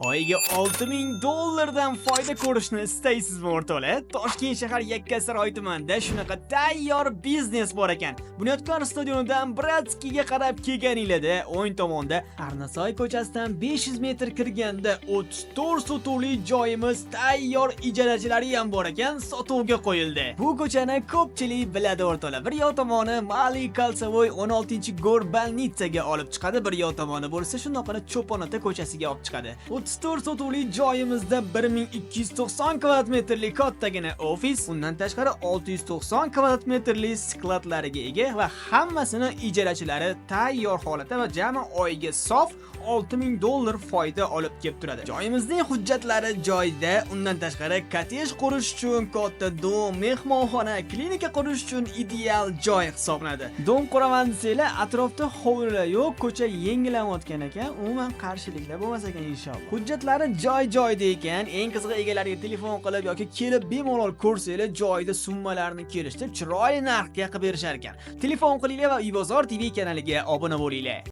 Oyiga $6000 foyda ko'rishni istaysizmi o'rtoqlar? Toshkent shahar Yakkasaroy tumanida shunaqa tayyor biznes bor ekan. Bunyodkor stadionidan Bratskiga qarab kelganinglarda o'ng tomonda Arnasoy ko'chasidan 500 metr kirganda 34 sotuvli joyimiz tayyor ijarachilari ham bor ekan, sotuvga qo'yildi. Bu ko'chani ko'pchilik biladi o'rtoqlar. Bir yoq tomoni Mali Kalsavoy 16-Gorbanitsaga olib chiqadi, bir yoq tomoni bo'lsa shunaqana Cho'ponota ko'chasiga olib chiqadi. 34 sotuvli joyimizda 1290 kvadrat metrli kattagina ofis, undan tashqari 690 kvadrat metrli skladlariga ega va hammasini ijarachilari tayyor holatda va jami oyiga sof $6000 foyda olib kelib turadi. Joyimizning hujjatlari joyida, undan tashqari kottej qurish uchun katta dom, mehmonxona, klinika qurish uchun ideal joy hisoblanadi. Dom quraman desanglar, atrofda hovlilar yo'q, ko'cha yangilanayotgan ekan, umuman qarshiliklar bo'lmas ekan inshaalloh. Hujjatlari joy-joyida ekan, eng qizig'i egalariga telefon qilib yoki kelib bemalol ko'rsanglar, joyida summalarni kelishtirib chiroyli narxga qilib berishar ekan. Telefon qilinglar va Ibozor TV kanaliga obuna bo'linglar.